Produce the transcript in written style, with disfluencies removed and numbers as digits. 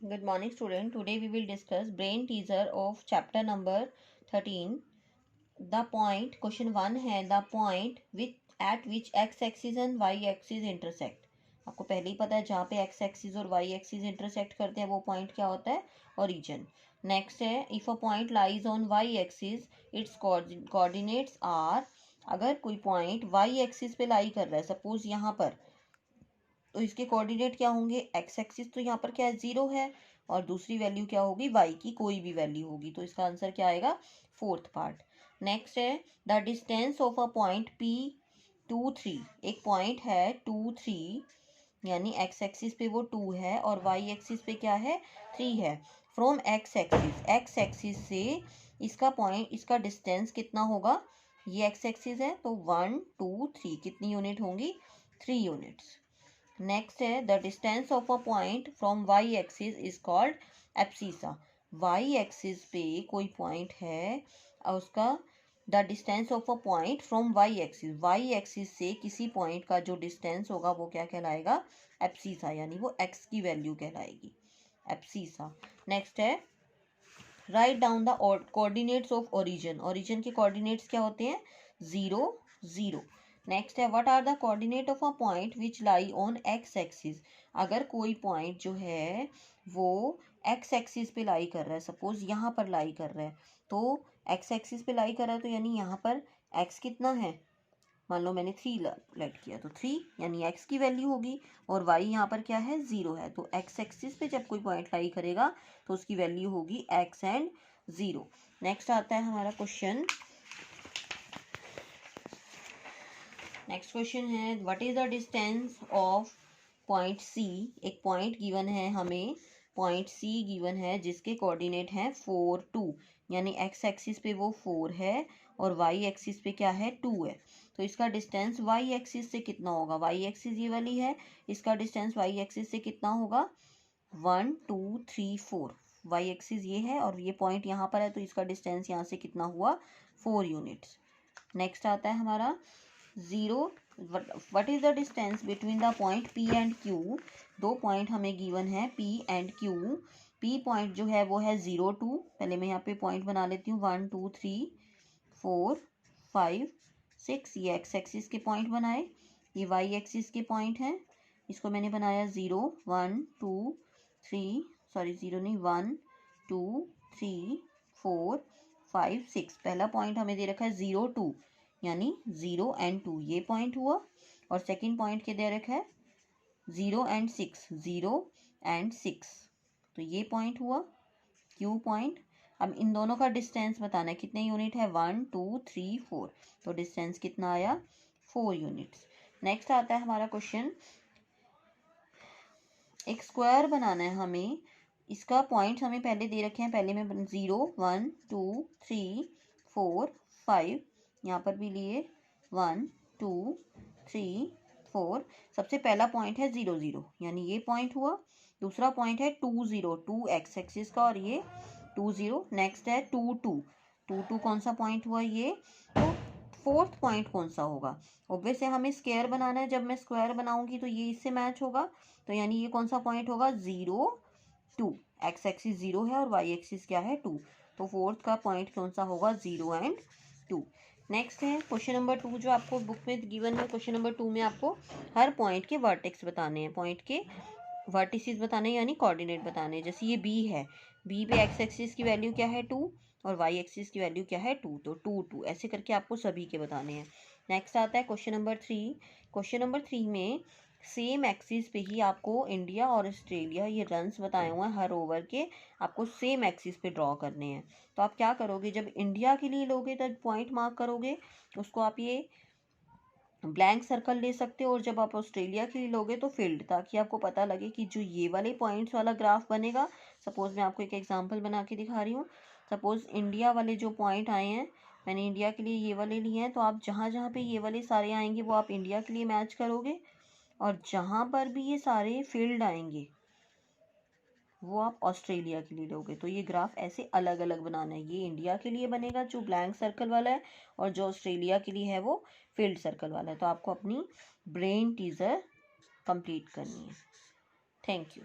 Good morning, student. Today we will discuss brain teaser of chapter number 13. The point, question 1 है the point with at which x axis and y axis intersect. आपको पहले ही पता है जहाँ पे x axis और y axis intersect करते हैं वो point क्या होता है, origin. Next है if a point lies on y axis its coordinates are. अगर कोई point y axis पे लाई कर रहा है, suppose यहाँ पर, तो इसके कोऑर्डिनेट क्या होंगे, एक्स एक्सिस तो यहाँ पर क्या है, 0 है, और दूसरी वैल्यू क्या होगी, वाई की कोई भी वैल्यू होगी, तो इसका आंसर क्या आएगा, फोर्थ पार्ट. नेक्स्ट है the distance of a point P 2 3. एक पॉइंट है 2 3, यानी एक्स एक्सिस पे वो 2 है और वाई एक्सिस पे क्या है, 3 है. फ्रॉम एक्स एक्सिस से इसका पॉइंट, इसका डिस्टेंस कितना होगा, ये एक्स एक्सिस है तो 1 2 3 कितनी यूनिट होंगी, 3 यूनिट्स. नेक्स्ट है the distance of a point from Y axis is called abscissa. Y axis पे कोई पॉइंट है और उसका the distance of a point from Y axis से किसी पॉइंट का जो डिस्टेंस होगा वो क्या कहलाएगा, एब्सिसा, यानी वो एक्स की वैल्यू कहलाएगी, एब्सिसा. नेक्स्ट है write down the coordinates of origin के कोऑर्डिनेट्स क्या होते हैं, 0 0. नेक्स्ट है what are the coordinate of a point which lie on X axis. अगर कोई पॉइंट जो है वो एक्स एक्सिस पे लाई कर रहा है, सपोज यहाँ पर लाई कर रहा है, तो एक्स एक्सिस पे लाई कर रहा है तो यानी यहाँ पर एक्स कितना है, मान लो मैंने 3 लेट किया तो 3 यानी एक्स की वैल्यू होगी, और वाई यहाँ पर क्या है, 0 है, तो एक्स एक्सिस पे जब कोई पॉइंट लाई करेगा तो उसकी वैल्यू होगी एक्स एंड 0. नेक्स्ट आता है हमारा क्वेश्चन. नेक्स्ट क्वेश्चन है what is the distance of point C. एक पॉइंट गिवन है हमें, पॉइंट सी गिवन है जिसके कोऑर्डिनेट हैं 4 2, यानी एक्स एक्सिस पे वो 4 है और वाई एक्सिस पे क्या है, 2 है, तो इसका डिस्टेंस वाई एक्सिस से कितना होगा, वाई एक्सिस ये वाली है, इसका डिस्टेंस वाई एक्सिस से कितना होगा, 1 2 3 4. वाई एक्सिस ये है और ये पॉइंट यहाँ पर है तो इसका डिस्टेंस यहाँ से कितना हुआ, 4 यूनिट्स. नेक्स्ट आता है हमारा 0. What is the distance between the point P and Q. दो पॉइंट हमें गिवन है P and Q. P point जो है वो है 0 2, पहले मैं यहाँ पे पॉइंट बना लेती हूँ, 1 2 3 4 5 6, ये एक्स एक्सिस के पॉइंट बनाए, ये वाई एक्सिस के पॉइंट हैं, इसको मैंने बनाया 0 1 2 3, सॉरी 0 नहीं, 1 2 3 4 5 6. पहला पॉइंट हमें दे रखा है 0 2, यानी 0 एंड 2 ये पॉइंट हुआ, और सेकंड पॉइंट के दे रखा है 0 एंड 6, 0 एंड 6, तो ये पॉइंट हुआ क्यू पॉइंट. अब इन दोनों का डिस्टेंस बताना है, कितने यूनिट है, 1 2 3 4, तो डिस्टेंस कितना आया, 4 यूनिट्स. नेक्स्ट आता है हमारा क्वेश्चन. एक स्क्वायर बनाना है हमें, इसका पॉइंट हमें पहले दे रखे हैं, पहले में 0 1 2 3 4 5, यहाँ पर भी लिए 1 2 3 4. सबसे पहला पॉइंट है 0 0, यानी ये पॉइंट हुआ. दूसरा पॉइंट है 2 0, 2 एक्स एक्सिस का और ये 2 0. नेक्स्ट है 2 2 2 2, कौन सा पॉइंट हुआ ये, तो फोर्थ पॉइंट कौन सा होगा, ऑब्वियस है हमें स्क्वायर बनाना है, जब मैं स्क्वायर बनाऊंगी तो ये इससे मैच होगा, तो यानी ये कौन सा पॉइंट होगा, 0 2. एक्स एक्सिस 0 है और वाई एक्सिस क्या है, 2, तो फोर्थ का पॉइंट कौन सा होगा, 0 एंड 2. नेक्स्ट है क्वेश्चन नंबर 2, जो आपको बुक में गिवन है. क्वेश्चन नंबर 2 में आपको हर पॉइंट के वर्टेक्स बताने हैं, पॉइंट के वर्टिसेस बताने हैं, यानी कोऑर्डिनेट बताने हैं. जैसे ये बी है, बी पे एक्स एक्सिस की वैल्यू क्या है, 2, और वाई एक्सिस की वैल्यू क्या है, 2, तो 2 2 ऐसे करके आपको सभी के बताने हैं. नेक्स्ट आता है क्वेश्चन नंबर 3. क्वेश्चन नंबर 3 में सेम एक्सिस पे ही आपको इंडिया और ऑस्ट्रेलिया, ये रन्स बताए हुए हैं हर ओवर के, आपको सेम एक्सिस पे ड्रॉ करने हैं. तो आप क्या करोगे, जब इंडिया के लिए लोगे तब पॉइंट मार्क करोगे, उसको आप ये ब्लैंक सर्कल ले सकते हो, और जब आप ऑस्ट्रेलिया के लिए लोगे तो फील्ड, ताकि आपको पता लगे कि जो ये वाले पॉइंट्स वाला ग्राफ बनेगा. सपोज मैं आपको एक एग्जांपल बना के दिखा रही हूँ. सपोज इंडिया वाले जो पॉइंट आए हैं, मैंने इंडिया के लिए ये वाले लिए हैं, तो आप जहाँ जहाँ पे ये वाले सारे आएंगे वो आप इंडिया के लिए मैच करोगे, और जहाँ पर भी ये सारे फील्ड आएंगे वो आप ऑस्ट्रेलिया के लिए लोगे. तो ये ग्राफ ऐसे अलग अलग बनाना है, ये इंडिया के लिए बनेगा जो ब्लैंक सर्कल वाला है, और जो ऑस्ट्रेलिया के लिए है वो फील्ड सर्कल वाला है. तो आपको अपनी ब्रेन टीजर कंप्लीट करनी है. Thank you.